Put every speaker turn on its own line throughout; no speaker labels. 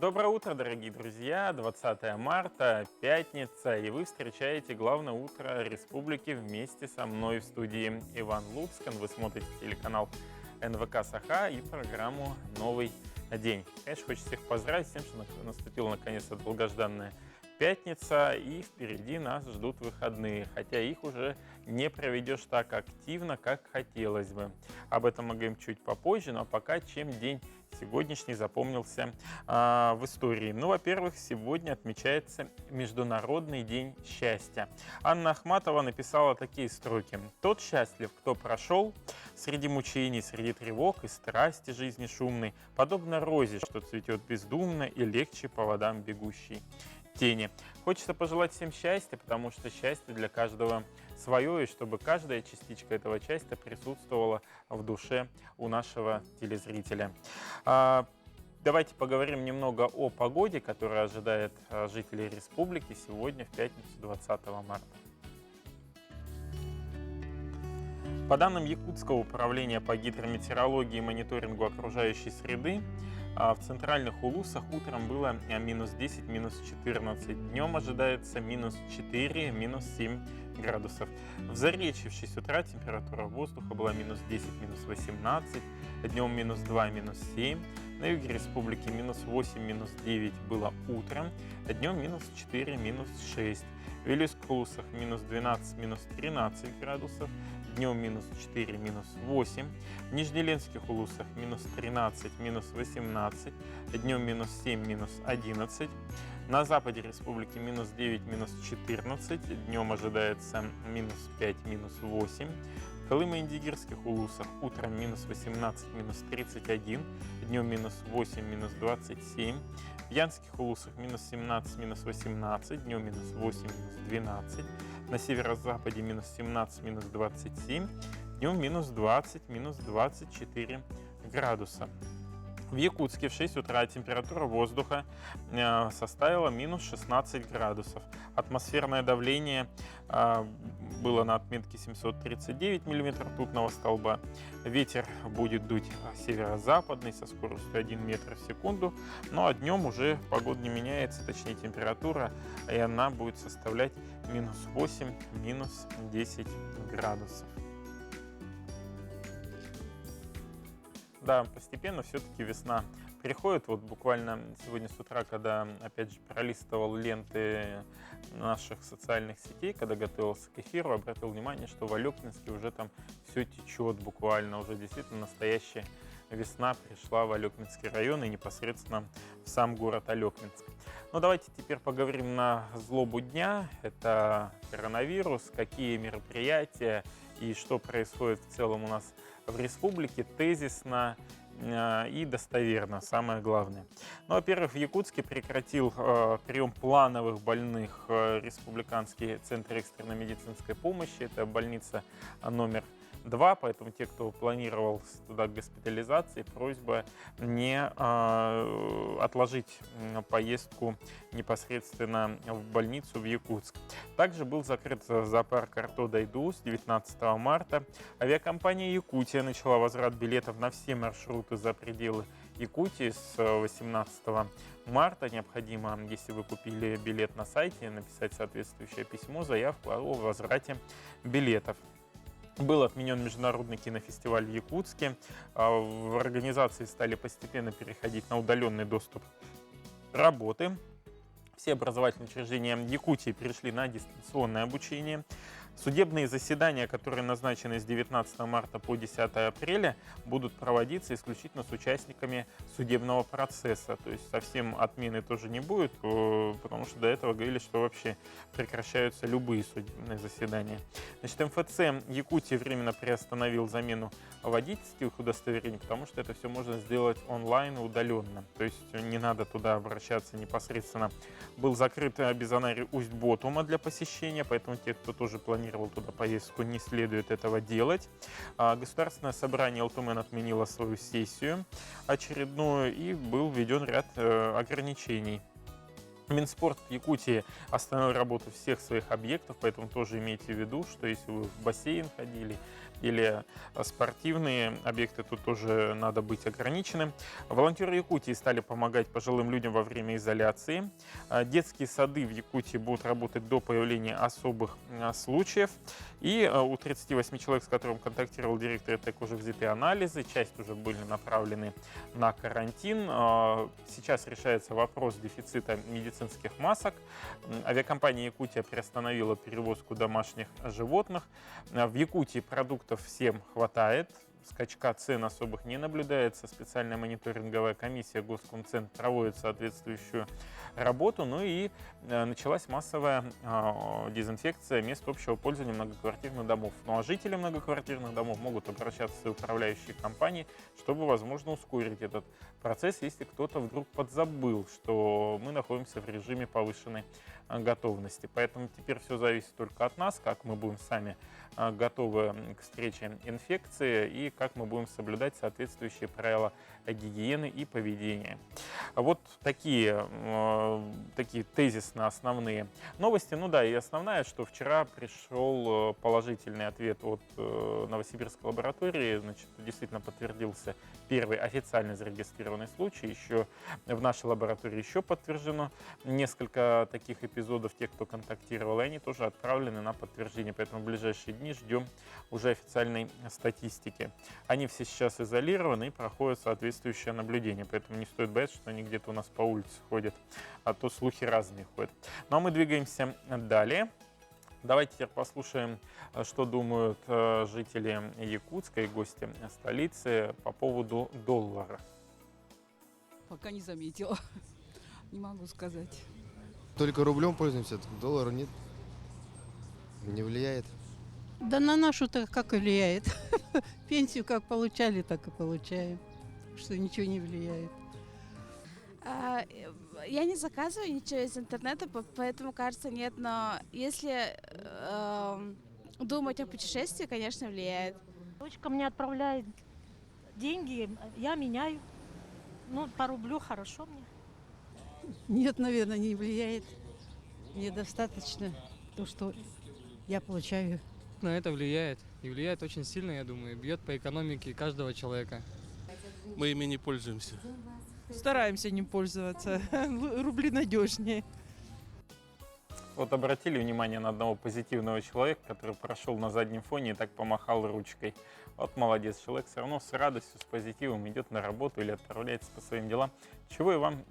Доброе утро, дорогие друзья! 20 марта, пятница, и вы встречаете главное утро республики вместе со мной в студии Иван Луцкан. Вы смотрите телеканал НВК Саха и программу «Новый день». Конечно, хочется всех поздравить с тем, что наступила наконец-то долгожданная пятница, и впереди нас ждут выходные, хотя их уже не проведешь так активно, как хотелось бы. Об этом мы говорим чуть попозже, но пока чем день сегодняшний запомнился в истории. Ну, во-первых, сегодня отмечается Международный день счастья. Анна Ахматова написала такие строки. «Тот счастлив, кто прошел среди мучений, среди тревог и страсти жизни шумной, подобно розе, что цветет бездумно и легче по водам бегущей тени». Хочется пожелать всем счастья, потому что счастье для каждого свое, и чтобы каждая частичка этого счастья присутствовала в душе у нашего телезрителя. Давайте поговорим немного о погоде, которая ожидает жителей республики сегодня, в пятницу, 20 марта. По данным Якутского управления по гидрометеорологии и мониторингу окружающей среды, в центральных улусах утром было минус 10, минус 14, днем ожидается минус 4, минус 7 градусов. В Заречье в 6 утра температура воздуха была минус 10, минус 18, днем минус 2, минус 7. На юге республики минус 8, минус 9 было утром, днем минус 4, минус 6. В Вилюйских улусах минус 12, минус 13 градусов, днем минус 4, минус 8. В Нижнеленских улусах минус 13, минус 18, днем минус 7, минус 11. На западе республики минус 9, минус 14, днем ожидается минус 5, минус 8. В Колымо-Индигирских улусах утром минус 18, минус 31, днем минус 8, минус 27. В Янских улусах минус 17, минус 18, днем минус 8, минус 12. На северо-западе минус 17, минус 27, днем минус 20, минус 24 градуса. В Якутске в 6 утра температура воздуха составила минус 16 градусов. Атмосферное давление было на отметке 739 мм ртутного столба. Ветер будет дуть северо-западный со скоростью 1 метр в секунду. Ну а днем уже погода не меняется, точнее температура, и она будет составлять минус 8, минус 10 градусов. Да, постепенно все-таки весна приходит. Вот буквально сегодня с утра, когда, опять же, пролистывал ленты наших социальных сетей, когда готовился к эфиру, обратил внимание, что в Алекминске уже там все течет буквально. Уже действительно настоящая весна пришла в Алекминский район и непосредственно в сам город Алекминск. Но давайте теперь поговорим на злобу дня. Это коронавирус, какие мероприятия и что происходит в целом у нас в республике, тезисно и достоверно, самое главное. Ну, во-первых, в Якутске прекратил прием плановых больных Республиканский центр экстренной медицинской помощи. Это больница номер 2, поэтому те, кто планировал туда госпитализации, просьба не отложить поездку непосредственно в больницу в Якутск. Также был закрыт зоопарк Арто-Дайду с 19 марта. Авиакомпания «Якутия» начала возврат билетов на все маршруты за пределы Якутии с 18 марта. Необходимо, если вы купили билет на сайте, написать соответствующее письмо, заявку о возврате билетов. Был отменен международный кинофестиваль в Якутске. В организации стали постепенно переходить на удаленный доступ работы. Все образовательные учреждения Якутии перешли на дистанционное обучение. Судебные заседания, которые назначены с 19 марта по 10 апреля, будут проводиться исключительно с участниками судебного процесса. То есть совсем отмены тоже не будет, потому что до этого говорили, что вообще прекращаются любые судебные заседания. Значит, МФЦ Якутии временно приостановил замену водительских удостоверений, потому что это все можно сделать онлайн и удаленно. То есть не надо туда обращаться непосредственно. Был закрыт Безонарий Усть-Ботума для посещения, поэтому те, кто тоже планировал туда поездку, не следует этого делать. Государственное собрание Алтумен отменило свою сессию очередную, и был введен ряд ограничений. Минспорт Якутии остановил работу всех своих объектов, поэтому тоже имейте в виду, что если вы в бассейн ходили, или спортивные объекты, тут тоже надо быть ограниченным. Волонтеры Якутии стали помогать пожилым людям во время изоляции. Детские сады в Якутии будут работать до появления особых случаев. И у 38 человек, с которым контактировал директор ЭТЭК, уже взяты анализы, часть уже были направлены на карантин. Сейчас решается вопрос дефицита медицинских масок. Авиакомпания «Якутия» приостановила перевозку домашних животных. В Якутии продуктов всем хватает. Скачка цен особых не наблюдается. Специальная мониторинговая комиссия Госкомцен проводит соответствующую работу. Ну и началась массовая дезинфекция мест общего пользования многоквартирных домов. Ну а жители многоквартирных домов могут обращаться в свои управляющие компании, чтобы, возможно, ускорить этот процесс, если кто-то вдруг подзабыл, что мы находимся в режиме повышенной готовности. Поэтому теперь все зависит только от нас, как мы будем сами готовы к встрече инфекции и как мы будем соблюдать соответствующие правила гигиены и поведения. Вот такие тезисно основные новости. Ну да, и основная, что вчера пришел положительный ответ от Новосибирской лаборатории. Значит, действительно подтвердился первый официально зарегистрированный случай. Еще в нашей лаборатории еще подтверждено несколько таких эпизодов, тех, кто контактировал, и они тоже отправлены на подтверждение. Поэтому в ближайшие дни ждем уже официальной статистики. Они все сейчас изолированы и проходят соответствующее наблюдение, поэтому не стоит бояться, что они где-то у нас по улице ходят, а то слухи разные ходят. Ну а мы двигаемся далее. Давайте теперь послушаем, что думают жители Якутска и гости столицы по поводу доллара.
Пока не заметила. Не могу сказать.
Только рублем пользуемся, доллара нет. Не влияет.
Да на нашу-то как и влияет. Пенсию как получали, так и получаем. Что ничего не влияет.
Я не заказываю ничего из интернета, поэтому, кажется, нет. Но если думать о путешествии, конечно, влияет.
Дочка мне отправляет деньги, я меняю. Ну, по рублю хорошо мне.
Нет, наверное, не влияет. Мне достаточно то, что я получаю.
На это влияет. И влияет очень сильно, я думаю. Бьет по экономике каждого человека.
Мы ими не пользуемся.
Стараемся не пользоваться. Рубли надежнее.
Вот обратили внимание на одного позитивного человека, который прошел на заднем фоне и так помахал ручкой. Вот молодец, человек все равно с радостью, с позитивом идет на работу или отправляется по своим делам. Чего и вам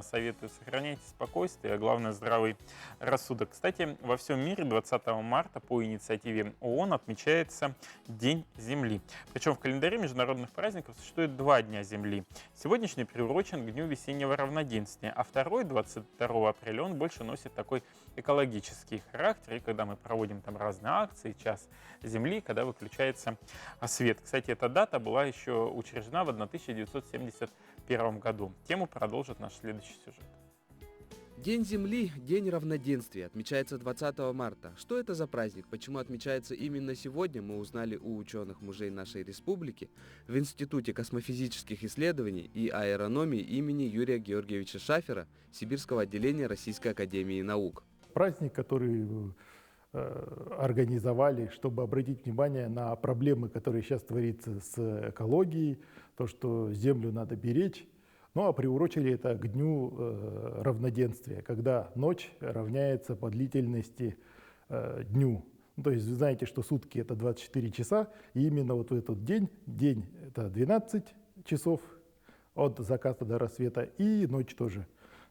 советую: сохраняйте спокойствие, а главное здравый рассудок. Кстати, во всем мире 20 марта по инициативе ООН отмечается День Земли. Причем в календаре международных праздников существует 2 дня Земли. Сегодняшний приурочен к Дню весеннего равноденствия, а второй, 22 апреля, он больше носит такой экологический характер. И когда мы проводим там разные акции, час Земли, когда выключается свет. Кстати, эта дата была еще учреждена в 1971 году. Тему продолжит наш следующий сюжет.
День Земли – День равноденствия, отмечается 20 марта. Что это за праздник? Почему отмечается именно сегодня, мы узнали у ученых-мужей нашей республики в Институте космофизических исследований и аэрономии имени Юрия Георгиевича Шафера Сибирского отделения Российской академии наук.
Праздник, который организовали, чтобы обратить внимание на проблемы, которые сейчас творятся с экологией, то, что Землю надо беречь. Ну а приурочили это к Дню равноденствия, когда ночь равняется по длительности дню. Ну, то есть вы знаете, что сутки это 24 часа, и именно вот в этот день это 12 часов от заката до рассвета, и ночь тоже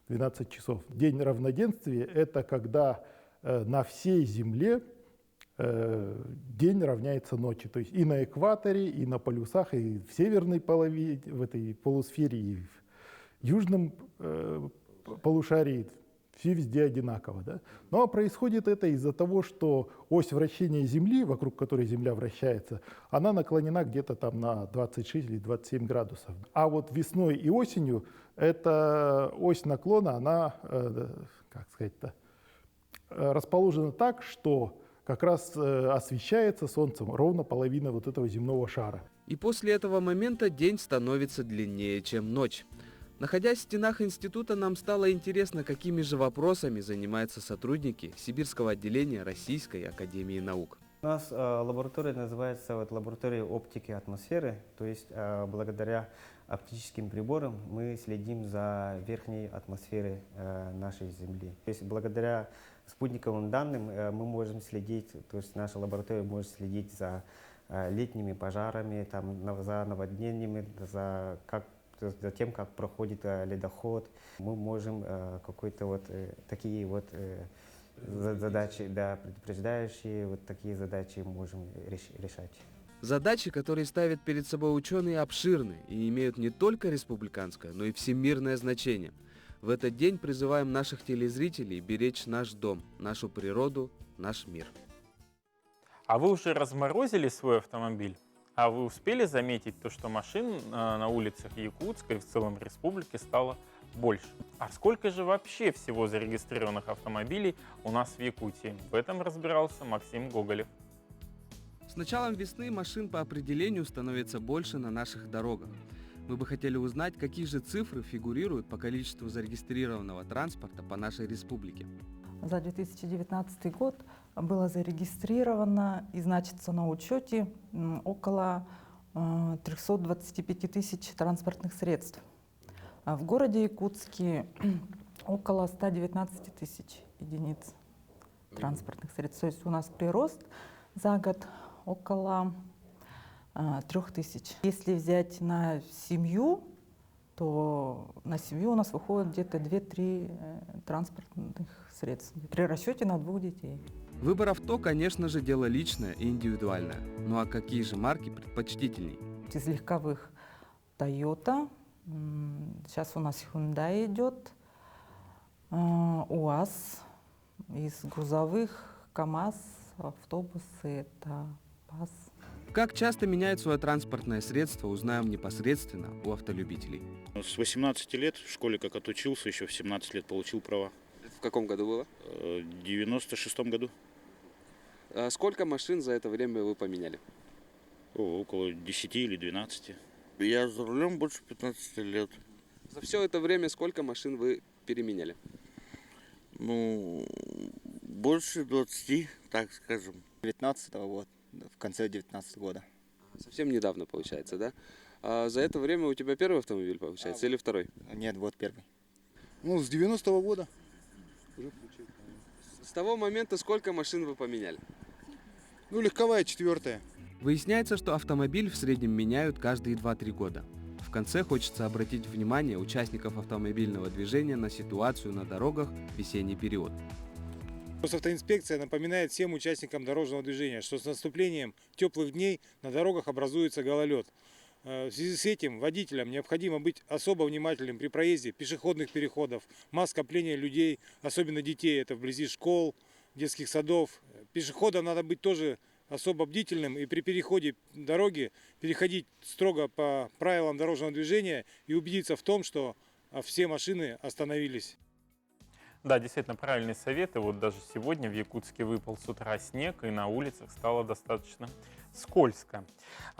12 часов. День равноденствия – это когда на всей Земле день равняется ночи. То есть и на экваторе, и на полюсах, и в северной половине, в этой полусфере, и в южном полушарии, все везде одинаково. Да? Ну а происходит это из-за того, что ось вращения Земли, вокруг которой Земля вращается, она наклонена где-то там на 26 или 27 градусов. А вот весной и осенью эта ось наклона, она, как сказать-то, расположена так, что как раз освещается Солнцем ровно половина вот этого земного шара.
И после этого момента день становится длиннее, чем ночь. Находясь в стенах института, нам стало интересно, какими же вопросами занимаются сотрудники Сибирского отделения Российской академии наук.
У нас лаборатория называется лаборатория оптики атмосферы, то есть благодаря оптическим приборам мы следим за верхней атмосферой нашей Земли. То есть благодаря спутниковым данным мы можем следить, то есть наша лаборатория может следить за летними пожарами, за наводнениями, за тем, как проходит ледоход. Мы можем такие задачи, предупреждающие, такие задачи можем решать.
Задачи, которые ставят перед собой ученые, обширны и имеют не только республиканское, но и всемирное значение. В этот день призываем наших телезрителей беречь наш дом, нашу природу, наш мир.
А вы уже разморозили свой автомобиль? А вы успели заметить то, что машин на улицах Якутска и в целом республики стало больше? А сколько же вообще всего зарегистрированных автомобилей у нас в Якутии? В этом разбирался Максим Гоголев.
С началом весны машин по определению становится больше на наших дорогах. Мы бы хотели узнать, какие же цифры фигурируют по количеству зарегистрированного транспорта по нашей республике.
За 2019 год было зарегистрировано и значится на учете около 325 тысяч транспортных средств. А в городе Якутске около 119 тысяч единиц транспортных средств. То есть у нас прирост за год около 3000. Если взять на семью, то на семью у нас выходит где-то 2-3 транспортных средств при расчете на 2 детей.
Выбор авто, конечно же, дело личное и индивидуальное. Ну а какие же марки предпочтительней?
Из легковых Toyota, сейчас у нас Hyundai идет, УАЗ, из грузовых КАМАЗ, автобусы это ПАЗ.
Как часто меняет свое транспортное средство, узнаем непосредственно у автолюбителей.
С 18 лет в школе как отучился, еще в 17 лет получил права.
В каком году было?
В 96-м году.
А сколько машин за это время вы поменяли?
Около 10 или 12.
Я за рулем больше 15 лет.
За все это время сколько машин вы переменяли?
Ну, больше 20, так скажем.
19-го года, в конце 19 года.
Совсем недавно, получается, да? А за это время у тебя первый автомобиль, получается, или второй?
Нет, вот первый.
Ну, с 90-го года.
С того момента сколько машин вы поменяли?
Ну, легковая 4-я.
Выясняется, что автомобиль в среднем меняют каждые 2-3 года. В конце хочется обратить внимание участников автомобильного движения на ситуацию на дорогах в весенний период.
Госавтоинспекция напоминает всем участникам дорожного движения, что с наступлением теплых дней на дорогах образуется гололед. В связи с этим водителям необходимо быть особо внимательным при проезде пешеходных переходов, масс скопления людей, особенно детей, это вблизи школ, детских садов. Пешеходам надо быть тоже особо бдительным и при переходе дороги переходить строго по правилам дорожного движения и убедиться в том, что все машины остановились.
Да, действительно, правильные советы. Вот даже сегодня в Якутске выпал с утра снег, и на улицах стало достаточно скользко.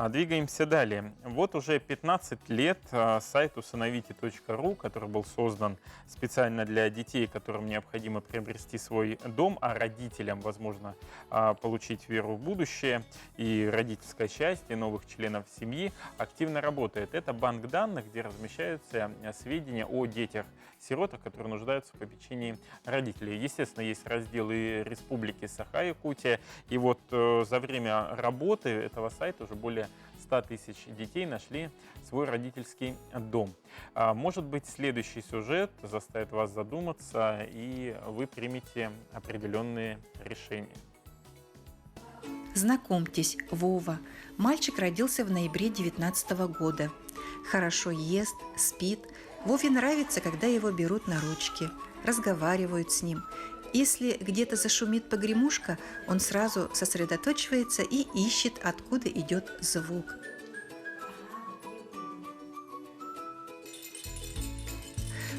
Двигаемся далее. Вот уже 15 лет сайт усыновите.ру, который был создан специально для детей, которым необходимо приобрести свой дом, а родителям, возможно, получить веру в будущее и родительское счастье новых членов семьи, активно работает. Это банк данных, где размещаются сведения о детях-сиротах, которые нуждаются в попечении родителей. Естественно, есть разделы Республики Саха-Якутия, и вот за время работы этого сайта уже более 100 тысяч детей нашли свой родительский дом. Может быть, следующий сюжет заставит вас задуматься, и вы примете определенные решения.
Знакомьтесь, Вова. Мальчик родился в ноябре 2019 года. Хорошо ест, спит. Вове нравится, когда его берут на ручки, разговаривают с ним. Если где-то зашумит погремушка, он сразу сосредоточивается и ищет, откуда идет звук.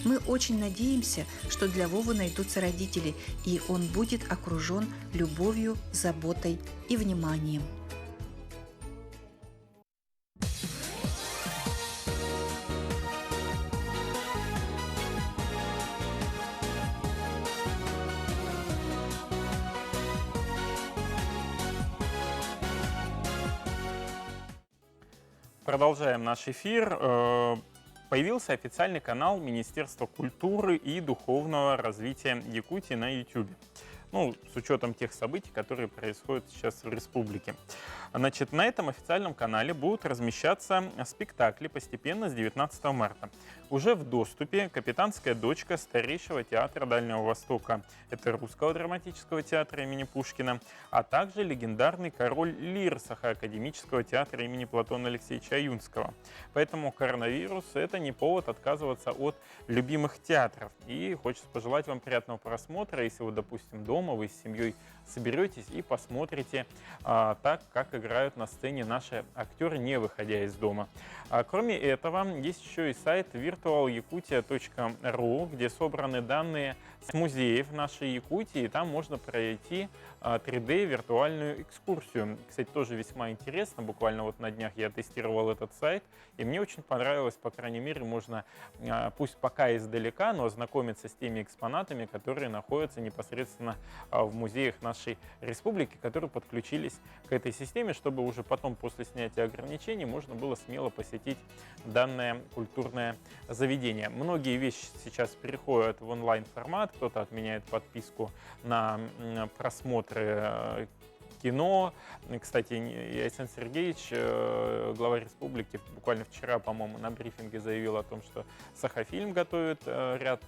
Мы очень надеемся, что для Вовы найдутся родители, и он будет окружен любовью, заботой и вниманием.
Продолжаем наш эфир. Появился официальный канал Министерства культуры и духовного развития Якутии на YouTube. Ну, с учетом тех событий, которые происходят сейчас в республике. Значит, на этом официальном канале будут размещаться спектакли постепенно с 19 марта. Уже в доступе «Капитанская дочка» старейшего театра Дальнего Востока, это Русского драматического театра имени Пушкина, а также легендарный «Король Лир» Сахоакадемического театра имени Платона Алексеевича Юнского. Поэтому коронавирус – это не повод отказываться от любимых театров. И хочется пожелать вам приятного просмотра, если вы, допустим, дома, вы с семьей соберетесь и посмотрите так, как играют на сцене наши актеры, не выходя из дома. Кроме этого, есть еще и сайт virtualyakutia.ru, где собраны данные с музеев нашей Якутии, и там можно пройти 3D-виртуальную экскурсию. Кстати, тоже весьма интересно, буквально вот на днях я тестировал этот сайт, и мне очень понравилось, по крайней мере, можно, пусть пока издалека, но ознакомиться с теми экспонатами, которые находятся непосредственно в музеях нашей республики, которые подключились к этой системе, чтобы уже потом, после снятия ограничений, можно было смело посетить данное культурное заведение. Многие вещи сейчас переходят в онлайн-формат, кто-то отменяет подписку на просмотры кино. Кстати, Яйцен Сергеевич, глава республики, буквально вчера, по-моему, на брифинге заявил о том, что Сахафильм готовит ряд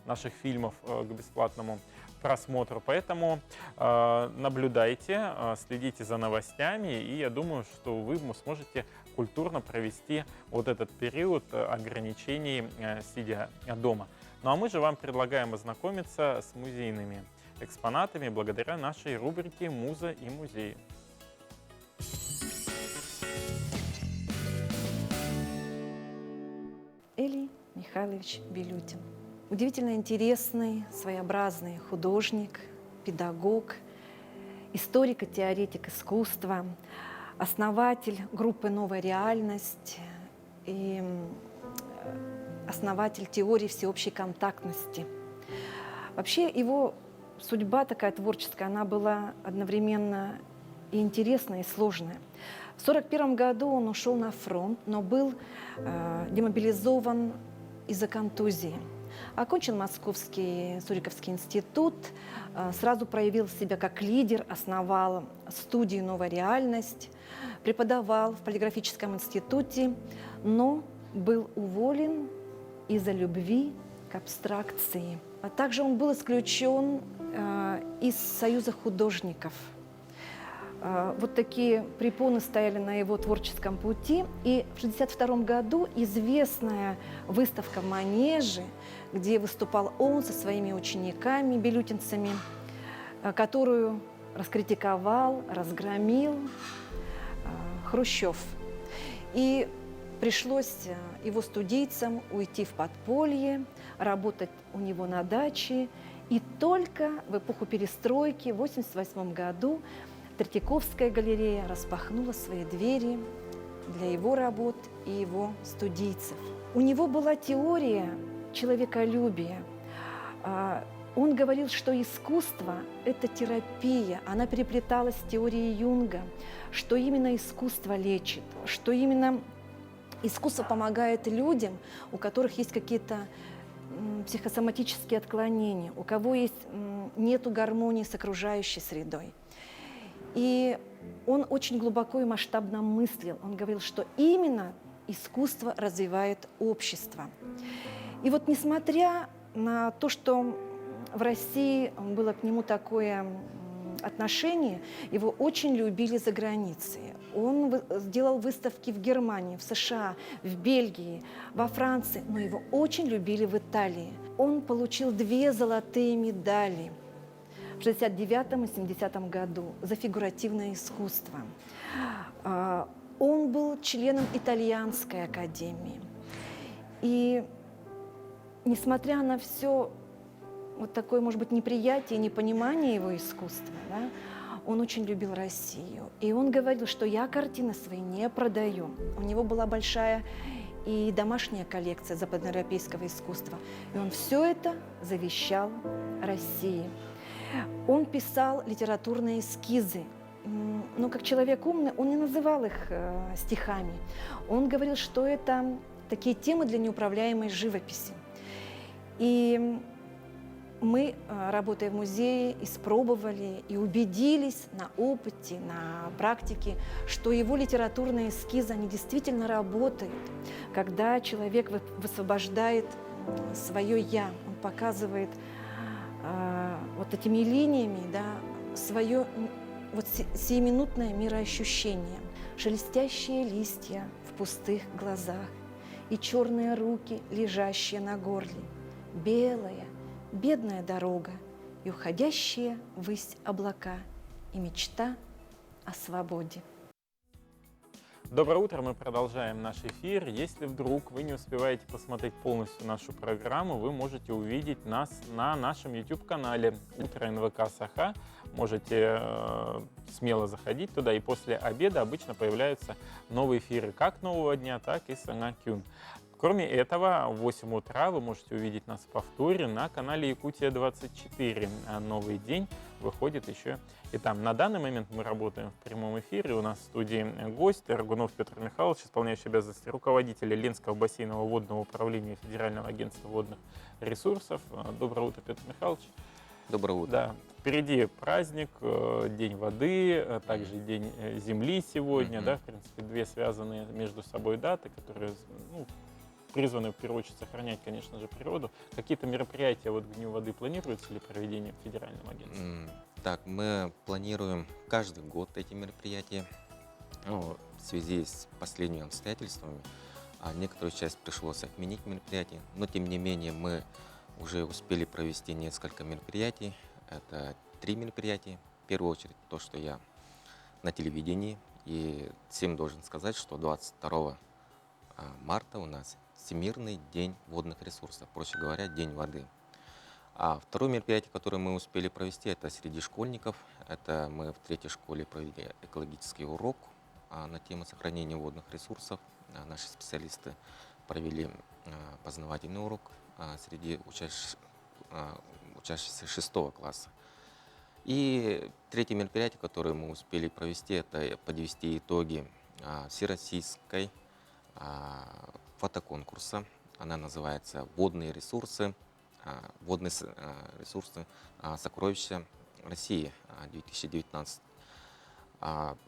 наших фильмов к бесплатному просмотру. Поэтому наблюдайте, следите за новостями, и я думаю, что вы сможете культурно провести вот этот период ограничений, сидя дома. Ну а мы же вам предлагаем ознакомиться с музейными экспонатами благодаря нашей рубрике «Муза и музей».
Элий Михайлович Белютин. Удивительно интересный, своеобразный художник, педагог, историк и теоретик искусства, основатель группы «Новая реальность» и основатель теории всеобщей контактности. Вообще его судьба такая творческая, она была одновременно и интересная, и сложная. В 1941 году он ушел на фронт, но был демобилизован из-за контузии. Окончил Московский Суриковский институт, сразу проявил себя как лидер, основал студию «Новая реальность», преподавал в полиграфическом институте, но был уволен из-за любви к абстракции. А также он был исключен из Союза художников. Вот такие препоны стояли на его творческом пути. И в 1962 году известная выставка в Манеже, где выступал он со своими учениками, белютинцами, которую раскритиковал, разгромил Хрущев. И пришлось его студийцам уйти в подполье, работать у него на даче. И только в эпоху перестройки, в 1988 году, Третьяковская галерея распахнула свои двери для его работ и его студийцев. У него была теория человеколюбия. Он говорил, что искусство – это терапия. Она переплеталась с теорией Юнга, что именно искусство лечит, что именно искусство помогает людям, у которых есть какие-то психосоматические отклонения, у кого нету гармонии с окружающей средой. И он очень глубоко и масштабно мыслил. Он говорил, что именно искусство развивает общество. И вот несмотря на то, что в России было к нему такое отношение, его очень любили за границей. Он сделал выставки в Германии, в США, в Бельгии, во Франции, но его очень любили в Италии. Он получил 2 золотые медали в 1969 и 1970 году за фигуративное искусство. Он был членом Итальянской академии. И несмотря на все вот такое, может быть, неприятие, непонимание его искусства, да, он очень любил Россию. И он говорил, что я картины свои не продаю. У него была большая и домашняя коллекция западноевропейского искусства. И он все это завещал России. Он писал литературные эскизы ну, как человек умный, он не называл их стихами. Он говорил, что это такие темы для неуправляемой живописи. И мы, работая в музее, испробовали и убедились на опыте, на практике, что его литературные эскизы, они действительно работают. Когда человек высвобождает свое «я», он показывает вот этими линиями, да, свое вот сиюминутное мироощущение. Шелестящие листья в пустых глазах и черные руки, лежащие на горле, белая, бедная дорога и уходящие ввысь облака, и мечта о свободе.
Доброе утро, мы продолжаем наш эфир. Если вдруг вы не успеваете посмотреть полностью нашу программу, вы можете увидеть нас на нашем YouTube-канале «Утро НВК Саха». Можете смело заходить туда, и после обеда обычно появляются новые эфиры как нового дня, так и Сана Кюн. Кроме этого, в 8 утра вы можете увидеть нас в повторе на канале Якутия-24. А новый день выходит еще и там. На данный момент мы работаем в прямом эфире. У нас в студии гость Рагунов Петр Михайлович, исполняющий обязанности руководителя Ленского бассейнового водного управления Федерального агентства водных ресурсов. Доброе утро, Петр Михайлович.
Доброе утро.
Да, впереди праздник, День воды, также День земли сегодня. Да, в принципе, две связанные между собой даты, которые призваны в первую очередь сохранять, конечно же, природу. Какие-то мероприятия вот к Дню воды планируются ли проведение в Федеральном агентстве?
Так, мы планируем каждый год эти мероприятия. В связи с последними обстоятельствами некоторую часть пришлось отменить мероприятия, но тем не менее мы уже успели провести несколько мероприятий. Это 3 мероприятия. В первую очередь то, что я на телевидении. И всем должен сказать, что 22 марта у нас Всемирный день водных ресурсов, проще говоря, День воды. А второе мероприятие, которое мы успели провести, это среди школьников. Это мы в 3-й школе провели экологический урок на тему сохранения водных ресурсов. Наши специалисты провели познавательный урок среди учащихся 6 класса. И 3-е мероприятие, которое мы успели провести, это подвести итоги всероссийской фотоконкурса. Она называется «Водные ресурсы. Водные ресурсы. Сокровища России 2019».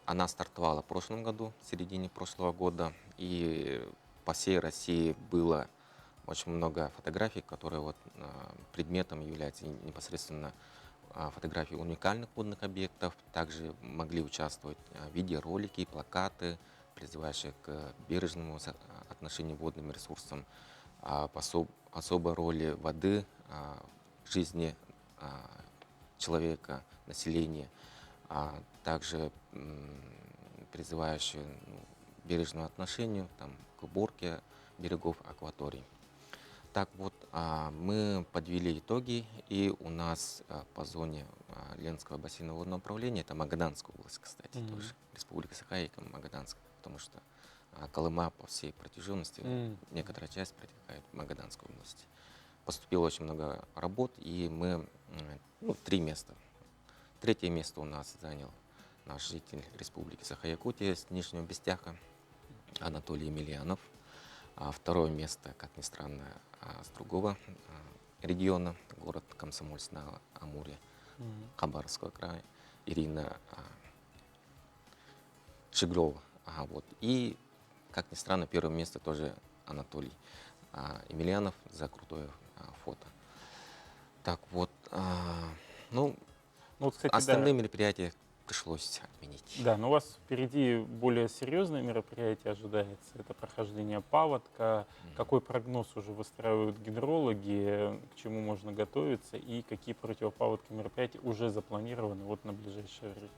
Она стартовала в прошлом году, в середине прошлого года. И по всей России было очень много фотографий, которые вот предметом являются непосредственно фотографии уникальных водных объектов. Также могли участвовать видеоролики, плакаты, призывающие к бережному отношению к водным ресурсам, особой роли воды в жизни человека, населения, также призывающие к бережному отношению к уборке берегов акваторий. Так вот, мы подвели итоги, и у нас по зоне Ленского бассейнового водного управления, это Магаданская область, кстати, тоже, Республика Саха и Магаданская, потому что Колыма по всей протяженности, некоторая часть протекает в Магаданской области. Поступило очень много работ, и мы 3 места. 3-е место у нас занял наш житель Республики Саха-Якутия с Нижнего Бестяха Анатолий Емельянов. А 2-е место, как ни странно, с другого региона, город Комсомольск-на-Амуре, Хабаровского края, Ирина Шиглова. И, как ни странно, 1-е место тоже Анатолий Емельянов за крутое фото. Так вот,
кстати,
остальные мероприятия пришлось отменить.
Да, но у вас впереди более серьезное мероприятие ожидается. Это прохождение паводка. Какой прогноз уже выстраивают гидрологи, к чему можно готовиться и какие противопаводковые мероприятия уже запланированы вот на ближайшее время?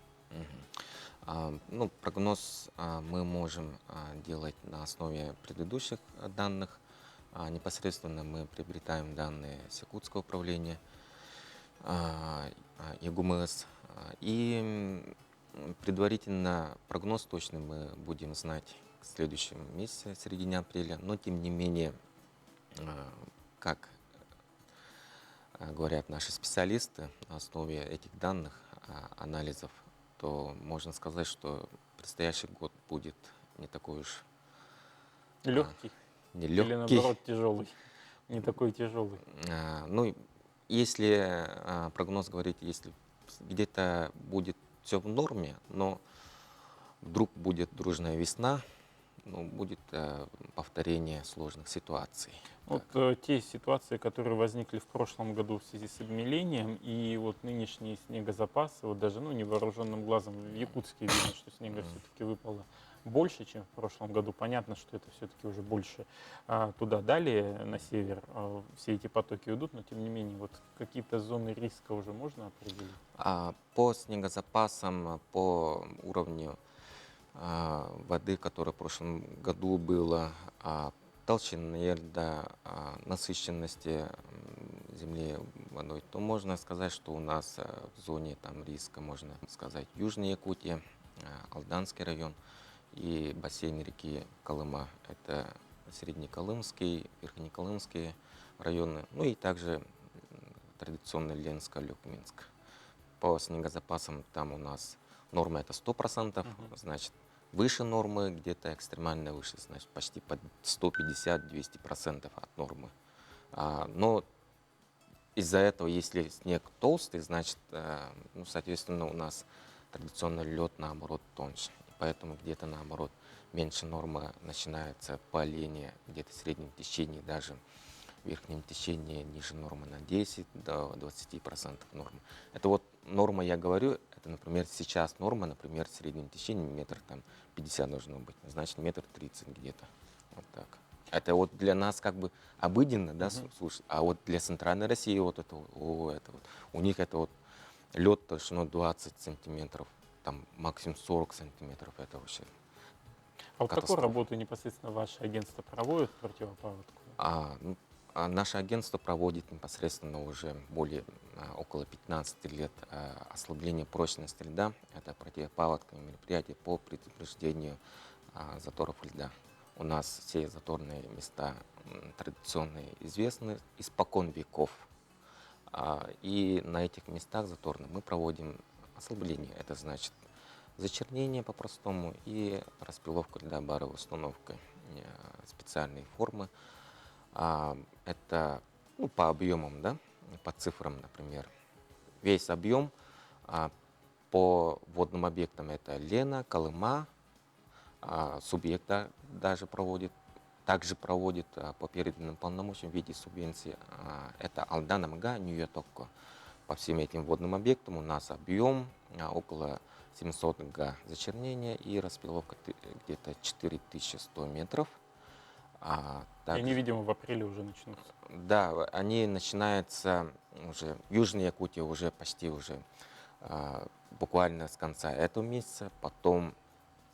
Прогноз мы можем делать на основе предыдущих данных. Непосредственно мы приобретаем данные с Якутского управления ЕГУМС. И предварительно прогноз точно мы будем знать в следующем месяце, в середине апреля. Но тем не менее, как говорят наши специалисты, на основе этих данных, анализов то можно сказать, что предстоящий год будет не такой уж
Легкий.
не
Или
легкий.
наоборот тяжелый. Не такой тяжелый.
Ну, если прогноз говорит, если где-то будет все в норме, но вдруг будет дружная весна, ну, будет повторение сложных ситуаций.
Вот те ситуации, которые возникли в прошлом году в связи с обмелением, и вот нынешние снегозапасы, вот даже невооруженным глазом в Якутске видно, что снега все-таки выпало больше, чем в прошлом году. Понятно, что это все-таки уже больше туда далее, на север, все эти потоки уйдут, но тем не менее, вот какие-то зоны риска уже можно определить?
По снегозапасам, по уровню воды, которая в прошлом году была, толщины льда, насыщенности земли водой, то можно сказать, что у нас в зоне там риска, можно сказать, Южная Якутия, Алданский район и бассейн реки Колыма. Это Среднеколымский, Верхнеколымские районы, ну и также традиционный Ленско-Люкминск. По снегозапасам там у нас норма это 100%, значит, выше нормы, где-то экстремально выше, значит, почти под 150-200% от нормы. Но из-за этого, если снег толстый, значит, ну, соответственно, у нас традиционно лед, наоборот, тоньше. И поэтому где-то, наоборот, меньше нормы начинается по линии, где-то в среднем течении, даже в верхнем течении ниже нормы на 10 до 20% нормы. Это вот норма, я говорю, это, например, сейчас норма, например, в среднем течении метр там 50 должно быть, значит, метр 30 где-то. Вот так. Это вот для нас как бы обыденно, да, слушай, а вот для Центральной России вот это вот, у них это вот лед толщиной 20 сантиметров, там максимум 40 сантиметров, это вообще
А вот какую
катастрофа.
работу непосредственно ваше агентство проводит противопаводку?
Наше агентство проводит непосредственно уже около 15 лет ослабление прочности льда. Это противопаводковые мероприятия по предупреждению заторов льда. У нас все заторные места традиционные известны испокон веков. И на этих местах заторных мы проводим ослабление. Это значит зачернение по-простому и распиловка льда баровой установкой, специальные формы. Это по объемам, да, по цифрам, например. Весь объем по водным объектам это Лена, Колыма, субъект даже проводит, также проводит по переданным полномочиям в виде субвенции. Это Алдан, Амга, Нью-Йорк. По всем этим водным объектам у нас объем около 700 га зачернения и распиловка где-то 4100 метров.
И они, видимо, в апреле уже начнутся.
Да, они начинаются уже, в Южной Якутии уже почти уже буквально с конца этого месяца, потом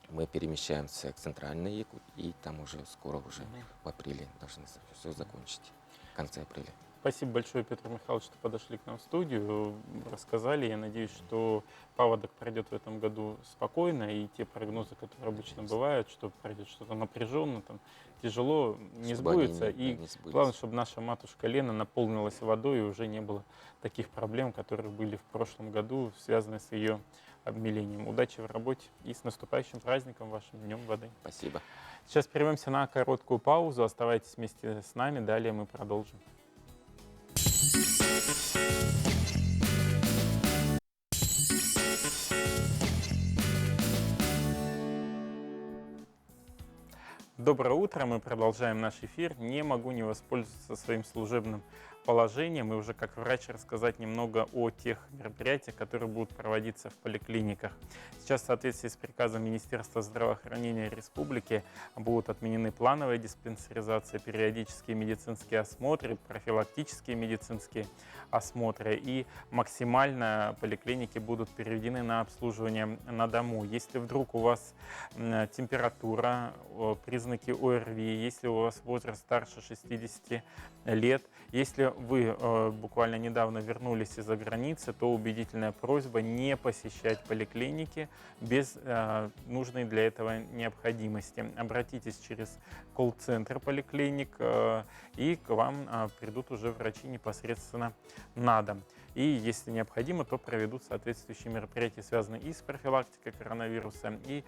мы перемещаемся к Центральной Якутии, и там уже скоро уже в апреле должны все закончить, в конце апреля.
Спасибо большое, Петр Михайлович, что подошли к нам в студию, рассказали. Я надеюсь, что паводок пройдет в этом году спокойно, и те прогнозы, которые обычно бывают, что пройдет что-то напряженно, там, тяжело, не сбудется. И главное, чтобы наша матушка Лена наполнилась водой, и уже не было таких проблем, которые были в прошлом году, связанные с ее обмелением. Удачи в работе и с наступающим праздником вашим, Днем воды.
Спасибо.
Сейчас прервемся на короткую паузу. Оставайтесь вместе с нами, далее мы продолжим. Доброе утро, мы продолжаем наш эфир. Не могу не воспользоваться своим служебным положением и уже как врач рассказать немного о тех мероприятиях, которые будут проводиться в поликлиниках. Сейчас в соответствии с приказом Министерства здравоохранения Республики будут отменены плановая диспансеризация, периодические медицинские осмотры, профилактические медицинские осмотры, и максимально поликлиники будут переведены на обслуживание на дому. Если вдруг у вас температура, признаки ОРВИ, если у вас возраст старше 60 лет, если вы буквально недавно вернулись из-за границы, то убедительная просьба не посещать поликлиники без нужной для этого необходимости. Обратитесь через колл-центр поликлиник, и к вам придут уже врачи непосредственно на дом. И если необходимо, то проведут соответствующие мероприятия, связанные и с профилактикой коронавируса, и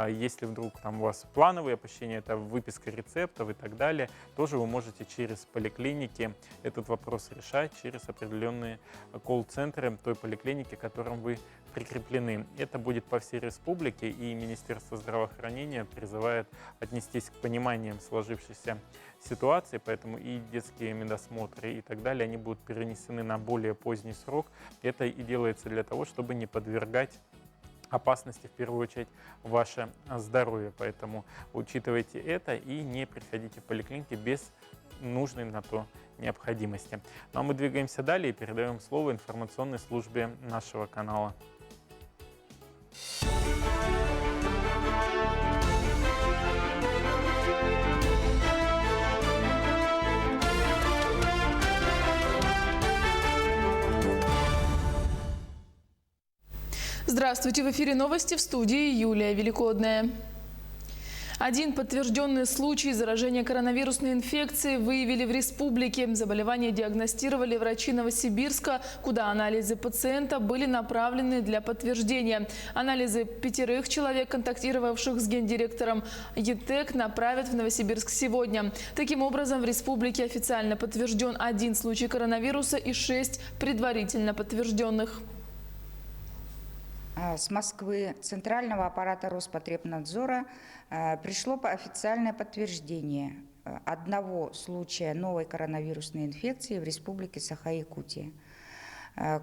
если вдруг там у вас плановые посещения, это выписка рецептов и так далее, тоже вы можете через поликлиники этот вопрос решать, через определенные колл-центры той поликлиники, к которым вы прикреплены. Это будет по всей республике, и Министерство здравоохранения призывает отнестись к пониманиям сложившейся ситуации, поэтому и детские медосмотры и так далее, они будут перенесены на более поздний срок. Это и делается для того, чтобы не подвергать опасности, в первую очередь, ваше здоровье. Поэтому учитывайте это и не приходите в поликлиники без нужной на то необходимости. Ну а мы двигаемся далее и передаем слово информационной службе нашего канала.
Здравствуйте, в эфире новости, в студии Юлия Великодная. Один подтвержденный случай заражения коронавирусной инфекцией выявили в республике. Заболевание диагностировали врачи Новосибирска, куда анализы пациента были направлены для подтверждения. Анализы 5 человек, контактировавших с гендиректором ЕТЭК, направят в Новосибирск сегодня. Таким образом, в республике официально подтвержден 1 случай коронавируса и 6 предварительно подтвержденных.
С Москвы, центрального аппарата Роспотребнадзора, пришло официальное подтверждение 1 случая новой коронавирусной инфекции в республике Саха-Якутия.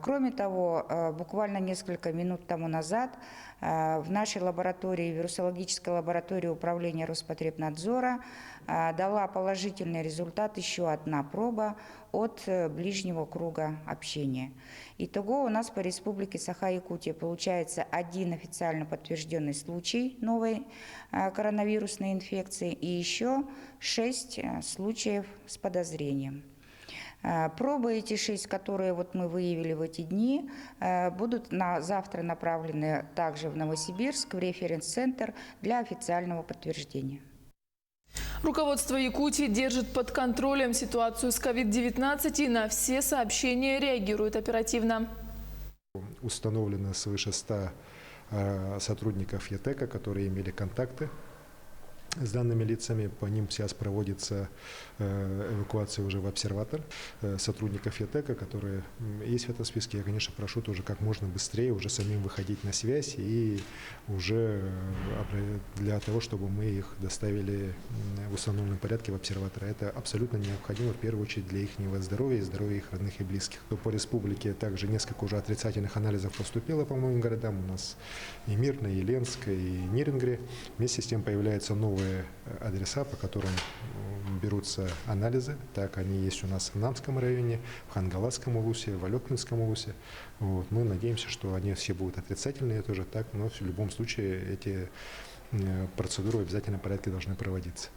Кроме того, буквально несколько минут тому назад в нашей лаборатории, вирусологической лаборатории управления Роспотребнадзора, дала положительный результат еще 1 проба от ближнего круга общения. Итого у нас по республике Саха-Якутия получается 1 официально подтвержденный случай новой коронавирусной инфекции и еще 6 случаев с подозрением. Пробы эти 6, которые мы выявили в эти дни, будут завтра направлены также в Новосибирск, в референс-центр для официального подтверждения.
Руководство Якутии держит под контролем ситуацию с COVID-19 и на все сообщения реагирует оперативно.
Установлено свыше 100 сотрудников ЕТЭКа, которые имели контакты с данными лицами. По ним сейчас проводится эвакуация уже в обсерватор сотрудников ЕТЭКа, которые есть в этом списке. Я, конечно, прошу тоже как можно быстрее уже самим выходить на связь и уже для того, чтобы мы их доставили в установленном порядке в обсерватор. Это абсолютно необходимо, в первую очередь, для их здоровья и здоровья их родных и близких. По республике также несколько уже отрицательных анализов поступило по многим городам. У нас и Мирно, и Ленск, и Нирингре. Вместе с тем появляются новые адреса, по которым берутся анализы. Так, они есть у нас в Намском районе, в Хангаласском улусе, в Алекнинском улусе. Мы надеемся, что они все будут отрицательные тоже так, но в любом случае эти процедуры в обязательном порядке должны проводиться.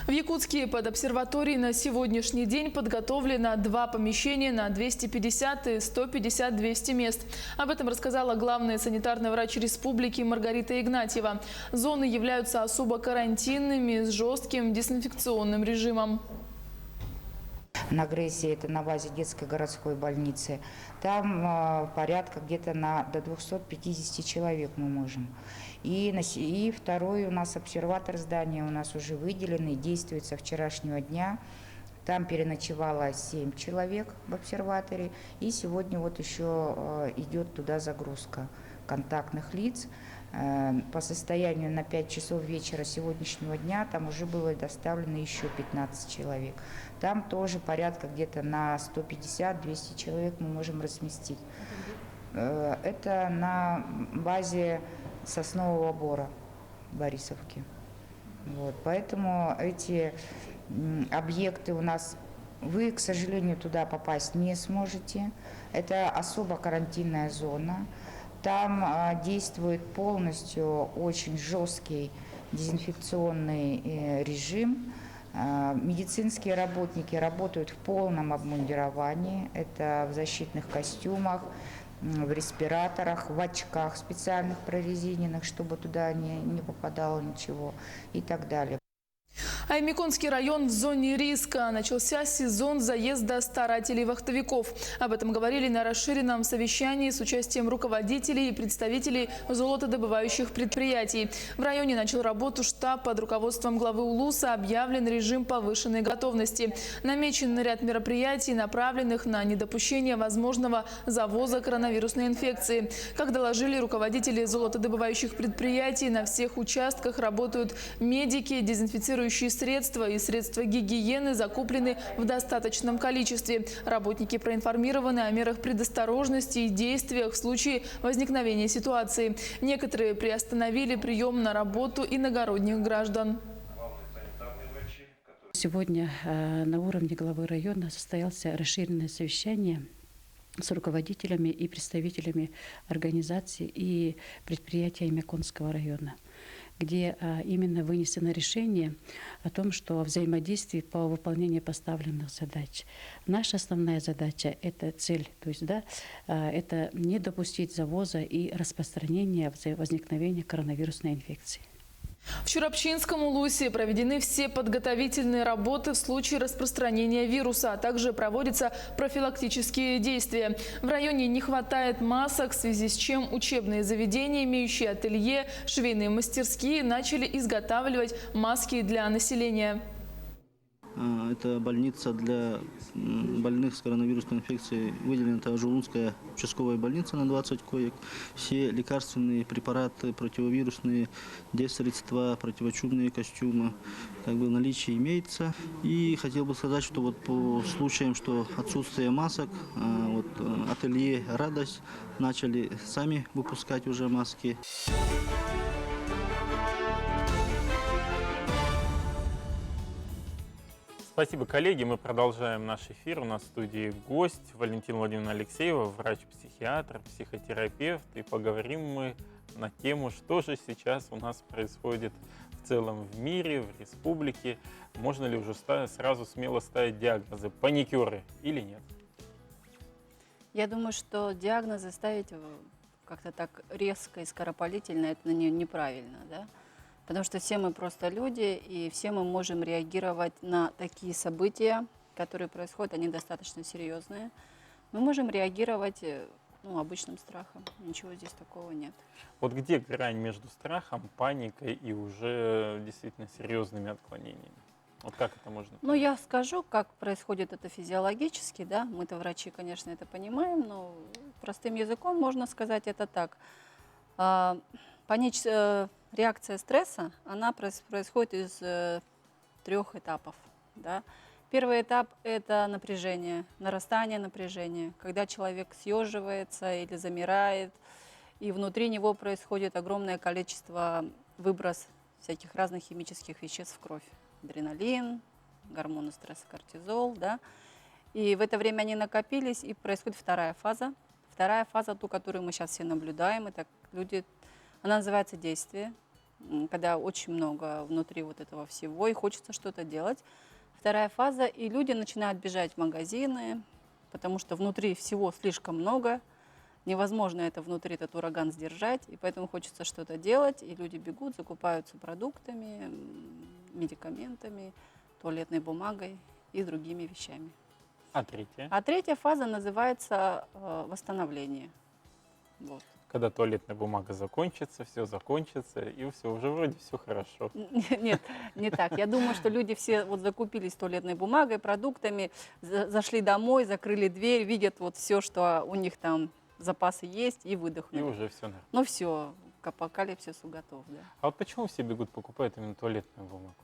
В Якутске под обсерваторией на сегодняшний день подготовлено 2 помещения на 250 и 150-200 мест. Об этом рассказала главный санитарный врач республики Маргарита Игнатьева. Зоны являются особо карантинными с жестким дезинфекционным режимом.
На Грессе, это на базе детской городской больницы, там порядка где-то до 250 человек мы можем. И второй у нас обсерватор здания у нас уже выделенный, действует со вчерашнего дня. Там переночевало 7 человек в обсерваторе. И сегодня еще идет туда загрузка контактных лиц. По состоянию на 5 часов вечера сегодняшнего дня там уже было доставлено еще 15 человек. Там тоже порядка где-то на 150-200 человек мы можем разместить. Это на базе Соснового Бора в Борисовке. Поэтому эти объекты у нас, вы, к сожалению, туда попасть не сможете. Это особо карантинная зона. Там действует полностью очень жесткий дезинфекционный режим. Медицинские работники работают в полном обмундировании. Это в защитных костюмах, в респираторах, в очках специальных прорезиненных, чтобы туда не попадало ничего и так далее.
Аймиконский район в зоне риска. Начался сезон заезда старателей-вахтовиков. Об этом говорили на расширенном совещании с участием руководителей и представителей золотодобывающих предприятий. В районе начал работу штаб под руководством главы УЛУСа. Объявлен режим повышенной готовности. Намечен ряд мероприятий, направленных на недопущение возможного завоза коронавирусной инфекции. Как доложили руководители золотодобывающих предприятий, на всех участках работают медики, дезинфицирующие средства и средства гигиены закуплены в достаточном количестве. Работники проинформированы о мерах предосторожности и действиях в случае возникновения ситуации. Некоторые приостановили прием на работу иногородних граждан.
Сегодня на уровне главы района состоялось расширенное совещание с руководителями и представителями организаций и предприятий Аймиконского района, где именно вынесено решение о том, что взаимодействие по выполнению поставленных задач. Наша основная задача – это цель, то есть это не допустить завоза и распространения возникновения коронавирусной инфекции.
В Чурапчинском УЛУСе проведены все подготовительные работы в случае распространения вируса, а также проводятся профилактические действия. В районе не хватает масок, в связи с чем учебные заведения, имеющие ателье, швейные мастерские, начали изготавливать маски для населения.
Это больница для больных с коронавирусной инфекцией. Выделена также Улунская участковая больница на 20 коек. Все лекарственные препараты, противовирусные, средства, противочумные костюмы в наличии имеется. И хотел бы сказать, что вот по случаям, что отсутствие масок, ателье «Радость» начали сами выпускать уже маски.
Спасибо, коллеги. Мы продолжаем наш эфир. У нас в студии гость Валентина Владимировна Алексеева, врач-психиатр, психотерапевт. И поговорим мы на тему, что же сейчас у нас происходит в целом в мире, в республике. Можно ли уже сразу смело ставить диагнозы, паникеры или нет?
Я думаю, что диагнозы ставить как-то так резко и скоропалительно, это неправильно, да? Потому что все мы просто люди, и все мы можем реагировать на такие события, которые происходят, они достаточно серьезные. Мы можем реагировать обычным страхом, ничего здесь такого нет.
Вот где грань между страхом, паникой и уже действительно серьезными отклонениями? Вот как это можно?
Я скажу, как происходит это физиологически, да, мы-то врачи, конечно, это понимаем, но простым языком можно сказать это так. Реакция стресса, она происходит из 3 этапов. Да? Первый этап – это напряжение, нарастание напряжения, когда человек съеживается или замирает, и внутри него происходит огромное количество выброс всяких разных химических веществ в кровь. Адреналин, гормоны стресса, кортизол. Да? И в это время они накопились, и происходит вторая фаза. Вторая фаза, ту, которую мы сейчас все наблюдаем, это люди... Она называется действие, когда очень много внутри вот этого всего, и хочется что-то делать. Вторая фаза, и люди начинают бежать в магазины, потому что внутри всего слишком много, невозможно внутри этот ураган сдержать, и поэтому хочется что-то делать, и люди бегут, закупаются продуктами, медикаментами, туалетной бумагой и другими вещами.
А третья?
А третья фаза называется восстановление. Вот.
Когда туалетная бумага закончится, все закончится, и все, уже вроде все хорошо.
Нет, не так. Я думаю, что люди все закупились туалетной бумагой, продуктами, зашли домой, закрыли дверь, видят все, что у них там запасы есть, и выдохнули.
И уже все нормально.
Ну все, к апокалипсису готов, да.
А вот почему все бегут, покупают именно туалетную бумагу?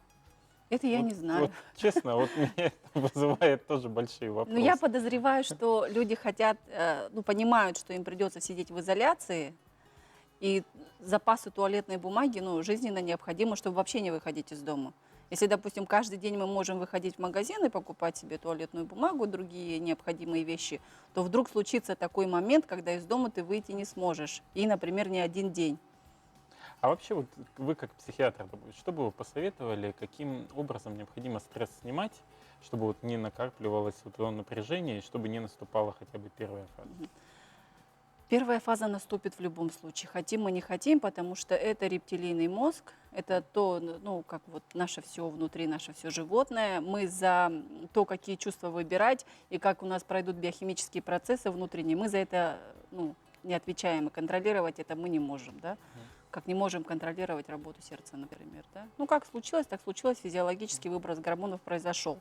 Это я не знаю.
Честно, меня это вызывает тоже большие вопросы.
Я подозреваю, что люди хотят, понимают, что им придется сидеть в изоляции, и запасы туалетной бумаги, жизненно необходимы, чтобы вообще не выходить из дома. Если, допустим, каждый день мы можем выходить в магазин и покупать себе туалетную бумагу, другие необходимые вещи, то вдруг случится такой момент, когда из дома ты выйти не сможешь. И, например, не один день.
А вообще, вы как психиатр, что бы вы посоветовали, каким образом необходимо стресс снимать, чтобы не накапливалось напряжение, и чтобы не наступала хотя бы первая фаза?
Первая фаза наступит в любом случае, хотим мы не хотим, потому что это рептилийный мозг, это то, ну, как вот наше все внутри, наше все животное. Мы за то, какие чувства выбирать и как у нас пройдут биохимические процессы внутренние, мы за это, ну, не отвечаем, и контролировать это мы не можем, да? Как не можем контролировать работу сердца, например, да? Ну, как случилось, так случилось, физиологический выброс гормонов произошел.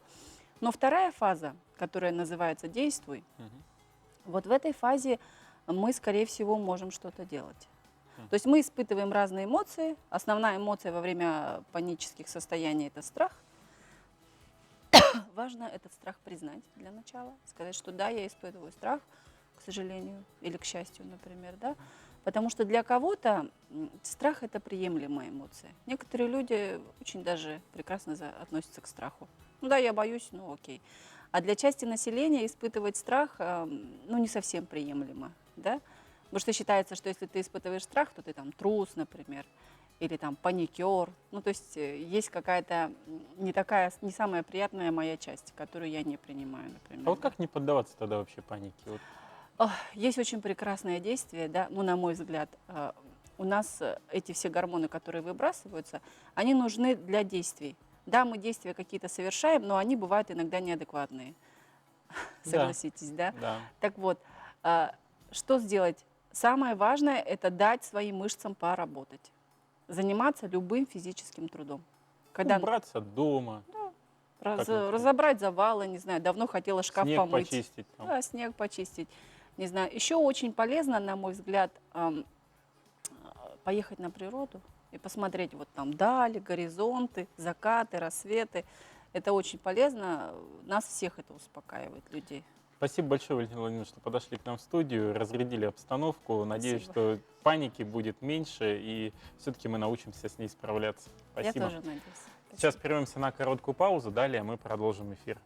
Но вторая фаза, которая называется «действуй», вот в этой фазе мы, скорее всего, можем что-то делать. То есть мы испытываем разные эмоции. Основная эмоция во время панических состояний – это страх. Важно этот страх признать для начала, сказать, что да, я испытываю страх, к сожалению, или к счастью, например, да. Потому что для кого-то страх – это приемлемая эмоция. Некоторые люди очень даже прекрасно относятся к страху. Ну да, я боюсь, ну окей. А для части населения испытывать страх, ну, не совсем приемлемо, да? Потому что считается, что если ты испытываешь страх, то ты там трус, например, или там паникер. Ну, то есть есть какая-то не самая приятная моя часть, которую я не принимаю, например.
А вот как не поддаваться тогда вообще панике? Вот.
Есть очень прекрасное действие, да, ну, на мой взгляд. У нас эти все гормоны, которые выбрасываются, они нужны для действий. Да, мы действия какие-то совершаем, но они бывают иногда неадекватные. Согласитесь, да?
Да.
Так вот, что сделать? Самое важное – это дать своим мышцам поработать. Заниматься любым физическим трудом.
Когда... Убраться дома.
Да, разобрать завалы, не знаю, давно хотела шкаф
снег
помыть.
Почистить. Там.
Да, снег почистить. Не знаю, еще очень полезно, на мой взгляд, поехать на природу и посмотреть вот там дали, горизонты, закаты, рассветы. Это очень полезно. Нас всех это успокаивает, людей.
Спасибо большое, Валентина Владимировна, что подошли к нам в студию, разрядили обстановку. Надеюсь, что паники будет меньше, и все-таки мы научимся с ней справляться. Спасибо.
Я тоже надеюсь.
Сейчас прервемся на короткую паузу, далее мы продолжим эфир.